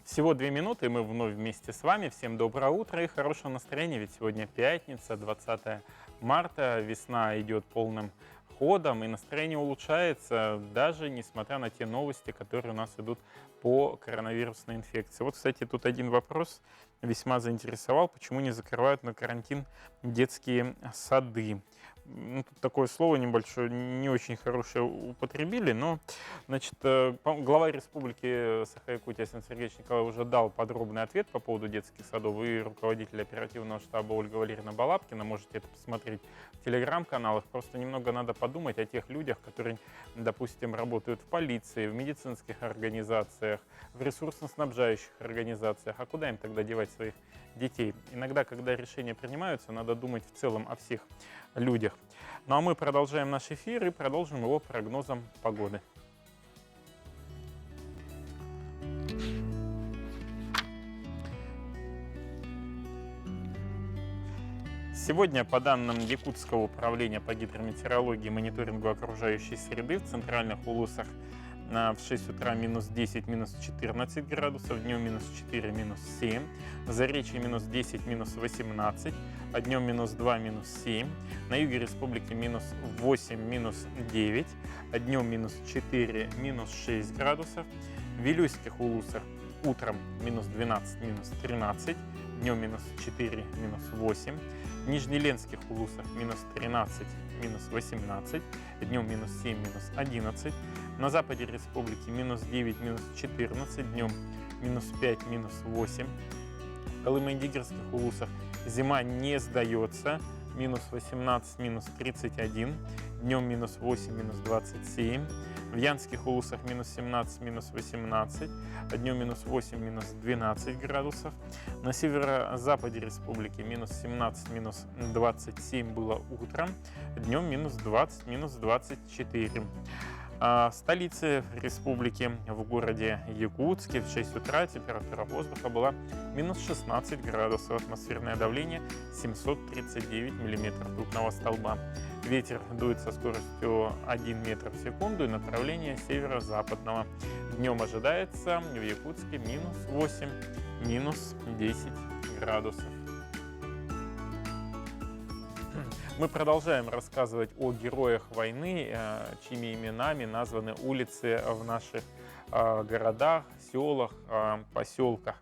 Всего 2 минуты, и мы вновь вместе с вами. Всем доброе утро и хорошего настроения, ведь сегодня пятница, 20 марта, весна идет полным ходом, и настроение улучшается, даже несмотря на те новости, которые у нас идут по коронавирусной инфекции. Вот, кстати, тут один вопрос весьма заинтересовал, почему не закрывают на карантин детские сады. Ну, тут такое слово небольшое, не очень хорошее употребили, но, значит, глава Республики Саха-Якутия Александр Сергеевич Николаев уже дал подробный ответ по поводу детских садов, и руководитель оперативного штаба Ольга Валерьевна Балабкина, можете это посмотреть в телеграм-каналах. Просто немного надо подумать о тех людях, которые, допустим, работают в полиции, в медицинских организациях, в ресурсно-снабжающих организациях. А куда им тогда девать своих детей? Иногда, когда решения принимаются, надо думать в целом о всех людях. Ну а мы продолжаем наш эфир и продолжим его прогнозом погоды. Сегодня, по данным Якутского управления по гидрометеорологии и мониторингу окружающей среды, в центральных улусах в 6 утра минус 10, минус 14 градусов, днем минус 4, минус 7, в Заречье минус 10, минус 18, а днем минус 2, минус 7, на юге республики минус 8, минус 9, а днем минус 4, минус 6 градусов, в Вилюйских улусах утром минус 12, минус 13, днем минус 4, минус 8, в Нижнеленских улусах минус 13, минус 18, днем минус 7, минус 11, на западе республики минус 9, минус 14, днем минус 5, минус 8, в Колымо-Индигирских улусах зима не сдается, минус 18, минус 31, днем минус 8, минус 27, в Янских улусах минус 17, минус 18, а днем минус 8, минус 12 градусов. На северо-западе республики минус 17, минус 27 было утром, днем минус 20, минус 24. В столице республики, в городе Якутске, в 6 утра температура воздуха была минус 16 градусов, атмосферное давление 739 миллиметров ртутного столба. Ветер дует со скоростью 1 метр в секунду и направление северо-западного. Днем ожидается в Якутске минус 8, минус 10 градусов. Мы продолжаем рассказывать о героях войны, чьими именами названы улицы в наших городах, селах, поселках.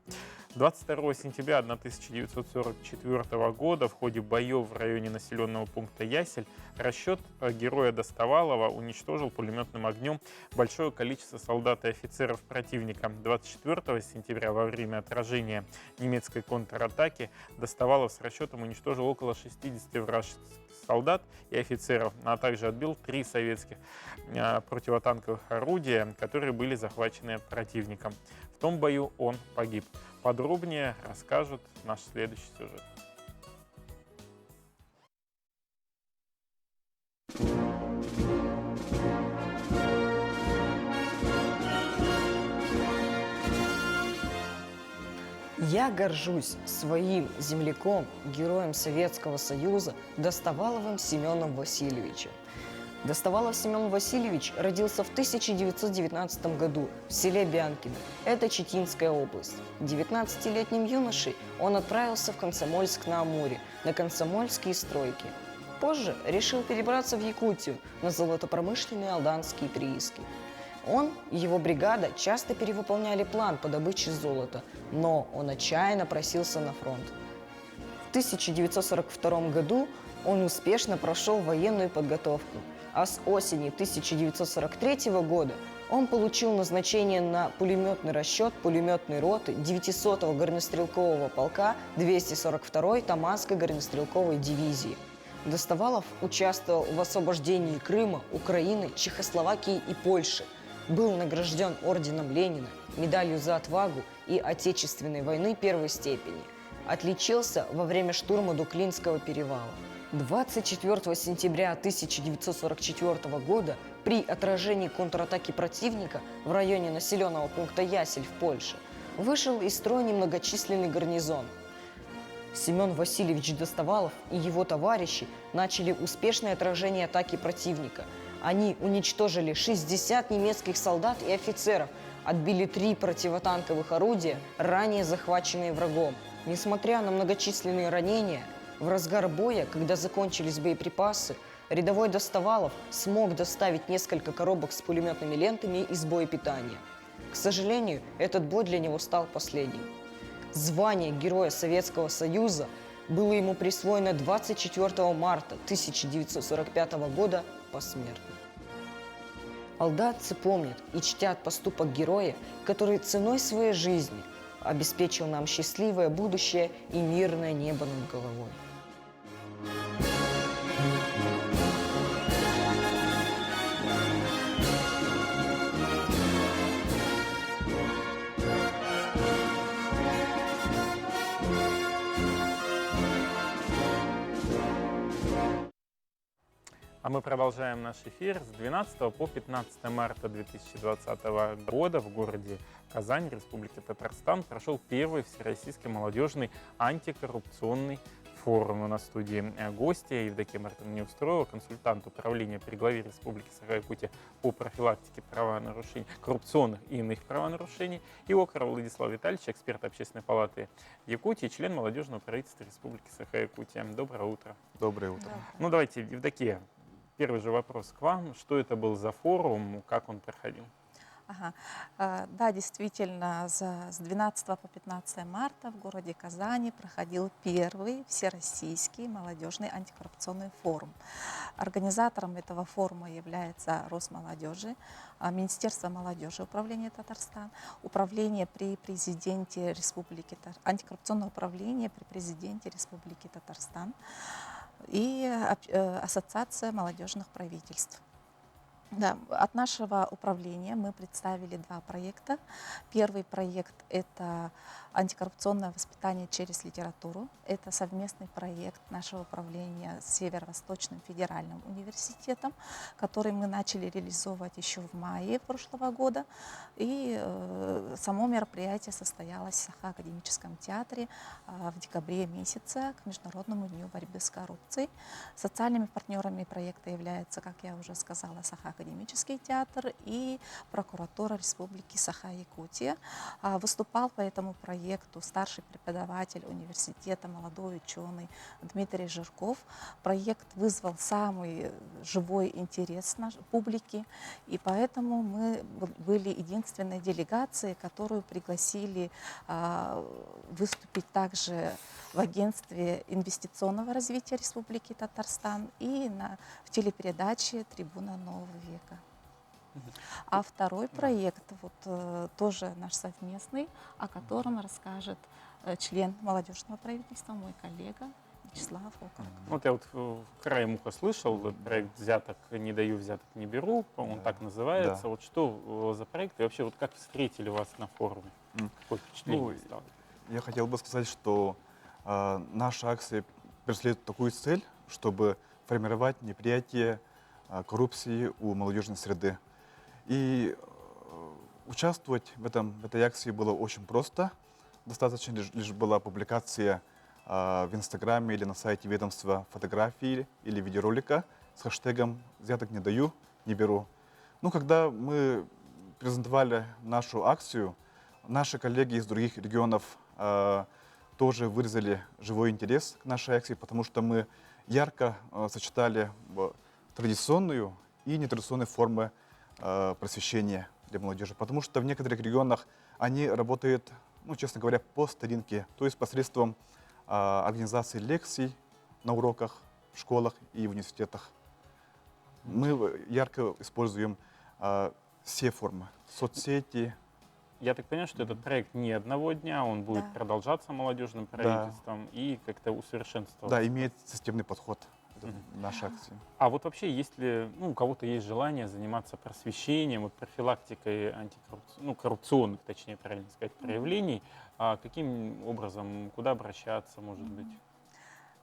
22 сентября 1944 года в ходе боев в районе населенного пункта Ясель расчет героя Достовалова уничтожил пулеметным огнем большое количество солдат и офицеров противника. 24 сентября во время отражения немецкой контратаки Достовалов с расчетом уничтожил около 60 вражеских солдат и офицеров, а также отбил 3 советских противотанковых орудия, которые были захвачены противником. В том бою он погиб. Подробнее расскажет наш следующий сюжет.
Я горжусь своим земляком, героем Советского Союза Достоваловым Семеном Васильевичем. Достовалов Семен Васильевич родился в 1919 году в селе Бянкино, это Читинская область. 19-летним юношей он отправился в Комсомольск-на-Амуре, на комсомольские стройки. Позже решил перебраться в Якутию, на золотопромышленные алданские прииски. Он и его бригада часто перевыполняли план по добыче золота, но он отчаянно просился на фронт. В 1942 году он успешно прошел военную подготовку, а с осени 1943 года он получил назначение на пулеметный расчет пулеметной роты 900-го горнострелкового полка 242-й Таманской горнострелковой дивизии. Достовалов участвовал в освобождении Крыма, Украины, Чехословакии и Польши. Был награжден орденом Ленина, медалью за отвагу и Отечественной войны первой степени. Отличился во время штурма Дуклинского перевала. 24 сентября 1944 года при отражении контратаки противника в районе населенного пункта Ясель в Польше вышел из строя немногочисленный гарнизон. Семен Васильевич Достовалов и его товарищи начали успешное отражение атаки противника. Они уничтожили 60 немецких солдат и офицеров, отбили 3 противотанковых орудия, ранее захваченные врагом. Несмотря на многочисленные ранения, в разгар боя, когда закончились боеприпасы, рядовой Достовалов смог доставить несколько коробок с пулеметными лентами из боепитания. К сожалению, этот бой для него стал последним. Звание Героя Советского Союза было ему присвоено 24 марта 1945 года посмертно. Алданцы помнят и чтят поступок героя, который ценой своей жизни обеспечил нам счастливое будущее и мирное небо над головой.
А мы продолжаем наш эфир. С 12 по 15 марта 2020 года в городе Казань, Республике Татарстан, прошел первый всероссийский молодежный антикоррупционный форум. У нас в студии гостья Евдокия Мартыновна Неустроева, консультант управления при главе Республики Саха-Якутия по профилактике правонарушений, коррупционных и иных правонарушений, и Окров Владислав Витальевич, эксперт Общественной палаты Якутии, член молодежного правительства Республики Саха-Якутия. Доброе утро.
Доброе утро.
Ну давайте, Евдокия, первый же вопрос к вам. Что это был за форум, как он проходил?
Да, действительно, с 12 по 15 марта в городе Казани проходил первый всероссийский молодежный антикоррупционный форум. Организатором этого форума является Росмолодежи, Министерство молодежи Управления Татарстан, управление при президенте Республики, антикоррупционное управление при президенте Республики Татарстан и Ассоциация молодежных правительств. Да, от нашего управления мы представили 2 проекта. Первый проект – это антикоррупционное воспитание через литературу. Это совместный проект нашего управления с Северо-Восточным федеральным университетом, который мы начали реализовывать еще в мае прошлого года. И само мероприятие состоялось в Саха-академическом театре в декабре месяце к Международному дню борьбы с коррупцией. Социальными партнерами проекта являются, как я уже сказала, Саха академический театр и прокуратура Республики Саха-Якутия. Выступал по этому проекту старший преподаватель университета, молодой ученый Дмитрий Жирков. Проект вызвал самый живой интерес публики, и поэтому мы были единственной делегацией, которую пригласили выступить также в агентстве инвестиционного развития Республики Татарстан и в телепередаче «Трибуна нового века». А второй проект, тоже наш совместный, о котором расскажет член молодежного правительства, мой коллега Вячеслав Окорок.
Вот я краем уха слышал, проект «Взяток не даю, взяток не беру», по-моему, так называется.
Да.
Вот что за проект и вообще как встретили вас на форуме? Какое впечатление стало?
Я хотел бы сказать, что наша акция преследует такую цель, чтобы формировать неприятие коррупции у молодежной среды. И участвовать в этой акции было очень просто. Достаточно лишь была публикация в Инстаграме или на сайте ведомства фотографии или видеоролика с хэштегом «Взяток не даю, не беру». Когда мы презентовали нашу акцию, наши коллеги из других регионов тоже выразили живой интерес к нашей акции, потому что мы ярко сочетали традиционную и нетрадиционные формы просвещения для молодежи. Потому что в некоторых регионах они работают, честно говоря, по старинке, то есть посредством организации лекций на уроках в школах и в университетах. Мы ярко используем все формы, соцсети.
Я так понимаю, что этот проект не одного дня, он будет продолжаться молодежным правительством и как-то усовершенствоваться.
Да, имеет системный подход нашей акции.
А вот вообще, есть ли у кого-то есть желание заниматься просвещением, профилактикой коррупционных, точнее, правильно сказать, проявлений, каким образом, куда обращаться, может быть?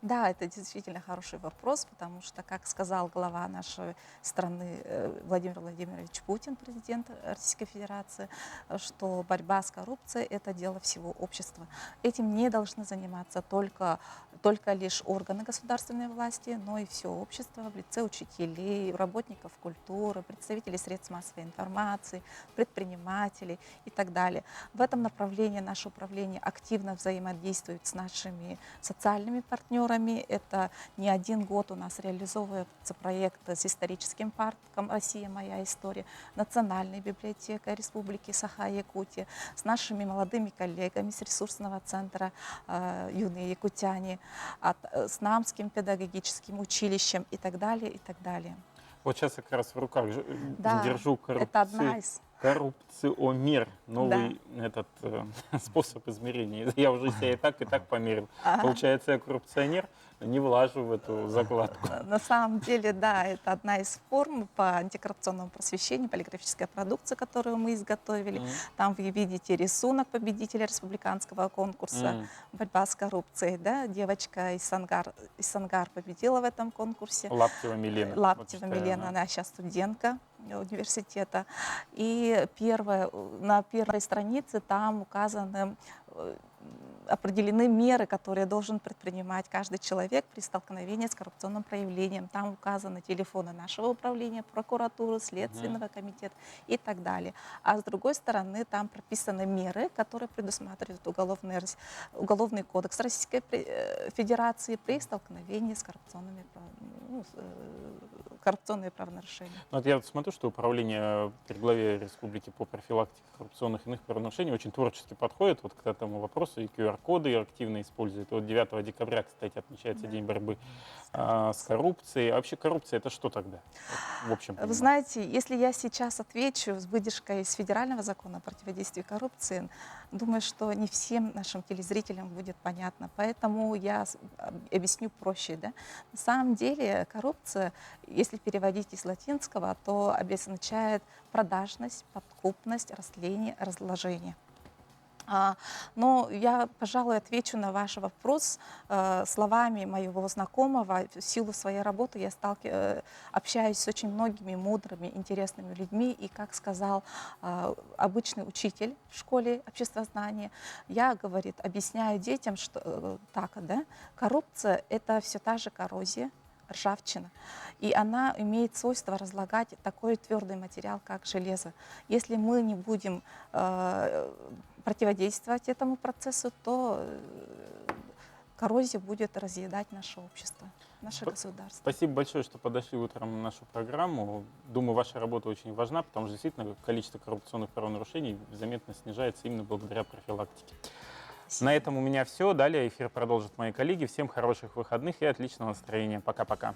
Да, это действительно хороший вопрос, потому что, как сказал глава нашей страны Владимир Владимирович Путин, президент Российской Федерации, что борьба с коррупцией – это дело всего общества. Этим не должны заниматься только лишь органы государственной власти, но и все общество в лице учителей, работников культуры, представителей средств массовой информации, предпринимателей и так далее. В этом направлении наше управление активно взаимодействует с нашими социальными партнерами. Это не один год у нас реализовывается проект с историческим парком «Россия. Моя история», Национальной библиотекой Республики Саха-Якутия, с нашими молодыми коллегами с ресурсного центра «Юные якутяне», с Намским педагогическим училищем и так далее, и так далее.
Вот сейчас я как раз в руках держу
это одна из...
коррупциомер, новый способ измерения. Я уже себя и так померил. Получается, я коррупционер, не влажу в эту закладку.
На самом деле, да, это одна из форм по антикоррупционному просвещению, полиграфическая продукция, которую мы изготовили. Там вы видите рисунок победителя республиканского конкурса «Борьба с коррупцией». Да? Девочка из Сангар победила в этом конкурсе.
Лаптева Милена.
Лаптева Милена, она сейчас студентка университета. И на первой странице там указаны, определены меры, которые должен предпринимать каждый человек при столкновении с коррупционным проявлением. Там указаны телефоны нашего управления, прокуратуры, Следственного комитета и так далее. А с другой стороны, там прописаны меры, которые предусматривают Уголовный кодекс Российской Федерации при столкновении с коррупционными правонарушения.
Вот я смотрю, что управление при главе республики по профилактике коррупционных и иных правонарушений очень творчески подходит к этому вопросу, и QR-коды активно использует. Вот 9 декабря, кстати, отмечается День борьбы с коррупцией. А вообще коррупция — это что тогда? В общем,
вы знаете, если я сейчас отвечу с выдержкой из федерального закона о противодействии коррупции, думаю, что не всем нашим телезрителям будет понятно. Поэтому я объясню проще. Да? На самом деле коррупция, если переводить из латинского, то обозначает продажность, подкупность, растление, разложение. Но я, пожалуй, отвечу на ваш вопрос словами моего знакомого. В силу своей работы я общаюсь с очень многими мудрыми, интересными людьми. И, как сказал обычный учитель в школе обществознания, я, говорит, объясняю детям, что коррупция — это все та же коррозия, ржавчина. И она имеет свойство разлагать такой твердый материал, как железо. Если мы не будем противодействовать этому процессу, то коррозия будет разъедать наше общество, наше государство.
Спасибо большое, что подошли утром на нашу программу. Думаю, ваша работа очень важна, потому что действительно количество коррупционных правонарушений заметно снижается именно благодаря профилактике. На этом у меня все. Далее эфир продолжат мои коллеги. Всем хороших выходных и отличного настроения. Пока-пока.